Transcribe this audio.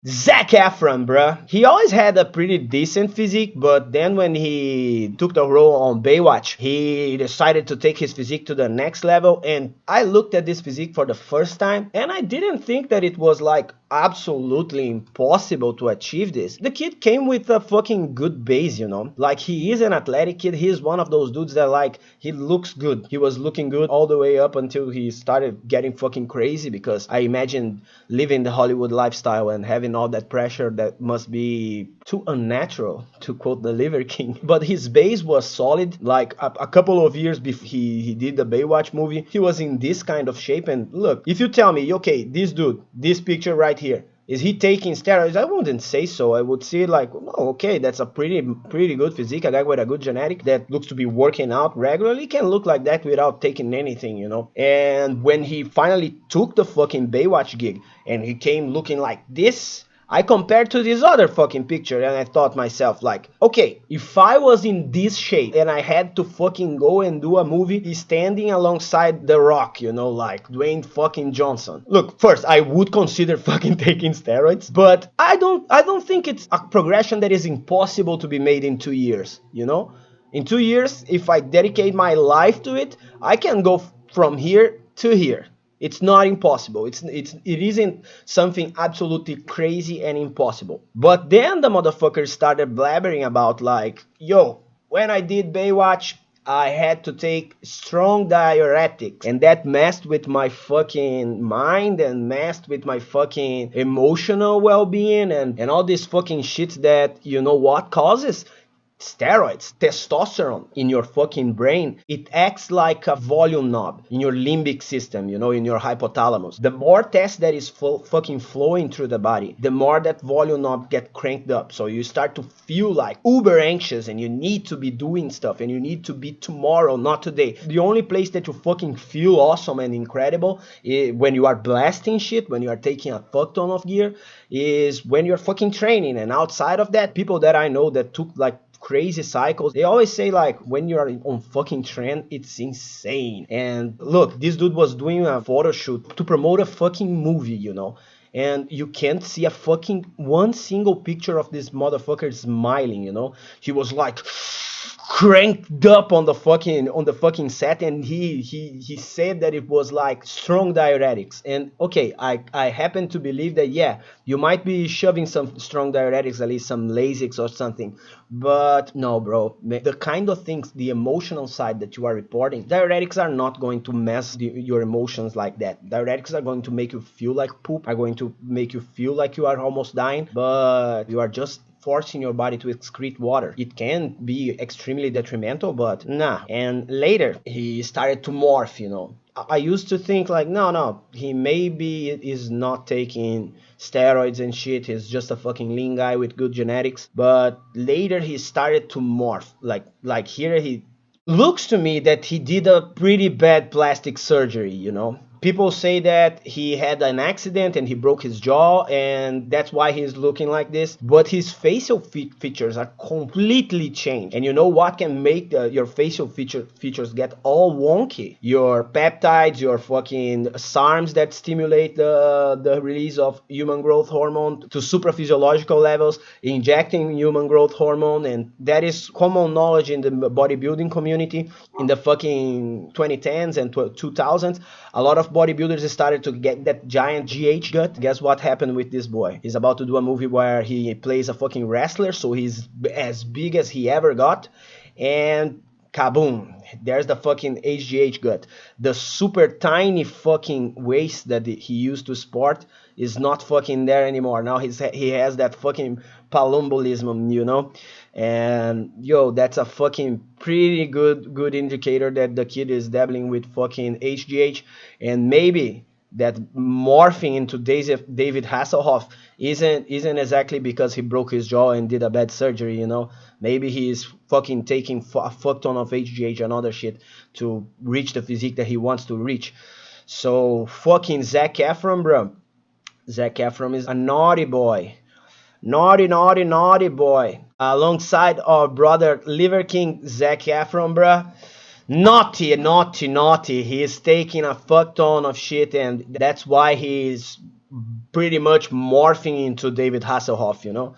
Zac Efron, bruh. He always had a pretty decent physique, but then when he took the role on Baywatch, he decided to take his physique to the next level. And I looked at this physique for the first time, and I didn't think that it was like absolutely impossible to achieve this. The kid came with a fucking good base, you know? Like, he is an athletic kid. He's one of those dudes that, like, he looks good. He was looking good all the way up until he started getting fucking crazy, because I imagine living the Hollywood lifestyle and having all that pressure, that must be too unnatural, to quote the Liver King. But his base was solid. Like, a couple of years before he did the Baywatch movie, he was in this kind of shape. And look, if you tell me, okay, this dude, this picture right here, is he taking steroids? I wouldn't say so. I would say like, oh, okay, that's a pretty good physique. A guy with a good genetic that looks to be working out regularly can look like that without taking anything, you know? And when he finally took the fucking Baywatch gig and he came looking like this, I compared to this other fucking picture, and I thought myself like, okay, if I was in this shape and I had to fucking go and do a movie standing alongside The Rock, you know, like Dwayne fucking Johnson. Look, first, I would consider fucking taking steroids, but I don't think it's a progression that is impossible to be made in 2 years, you know? In 2 years, if I dedicate my life to it, I can go from here to here. It's not impossible. It isn't something absolutely crazy and impossible. But then the motherfucker started blabbering about like, yo, when I did Baywatch, I had to take strong diuretics, and that messed with my fucking mind and messed with my fucking emotional well-being and all this fucking shit that, you know what causes? Steroids, testosterone in your fucking brain. It acts like a volume knob in your limbic system, you know, in your hypothalamus. The more test that is fucking flowing through the body, the more that volume knob get cranked up. So you start to feel like uber anxious, and you need to be doing stuff, and you need to be tomorrow, not today. The only place that you fucking feel awesome and incredible when you are blasting shit, when you are taking a fuck ton of gear, is when you're fucking training. And outside of that, people that I know that took like crazy cycles, they always say like, when you're on fucking trend, it's insane. And look, this dude was doing a photo shoot to promote a fucking movie, you know, and you can't see a fucking one single picture of this motherfucker smiling, you know. He was like cranked up on the fucking set, and he said that it was like strong diuretics. And okay, I happen to believe that, yeah, you might be shoving some strong diuretics, at least some Lasix or something, but no, bro, the kind of things, the emotional side that you are reporting, diuretics are not going to mess your emotions like that. Diuretics are going to make you feel like poop, are going to make you feel like you are almost dying, but you are just forcing your body to excrete water. It can be extremely detrimental, but nah. And later, he started to morph, you know. I used to think like, no, he maybe is not taking steroids and shit. He's just a fucking lean guy with good genetics. But later he started to morph. Like here he looks to me that he did a pretty bad plastic surgery, you know. People say that he had an accident and he broke his jaw, and that's why he's looking like this. But his facial features are completely changed. And you know what can make your facial features get all wonky? Your peptides, your fucking SARMs that stimulate the release of human growth hormone to supraphysiological levels, injecting human growth hormone. And that is common knowledge in the bodybuilding community in the fucking 2010s and 2000s. A lot of bodybuilders started to get that giant GH gut. Guess what happened with this boy? He's about to do a movie where he plays a fucking wrestler, so he's as big as he ever got, and kaboom, there's the fucking HGH gut. The super tiny fucking waist that he used to sport is not fucking there anymore. Now he has that fucking palumbolism, you know. And yo, that's a fucking pretty good indicator that the kid is dabbling with fucking HGH. And maybe that morphing into David Hasselhoff isn't exactly because he broke his jaw and did a bad surgery, you know. Maybe he's fucking taking a fuck ton of HGH and other shit to reach the physique that he wants to reach. So fucking Zac Efron, bro. Zac Efron is a naughty boy. Naughty boy. Alongside our brother Liver King, Zac Efron, bruh. Naughty. He is taking a fuck ton of shit, and that's why he's pretty much morphing into David Hasselhoff, you know.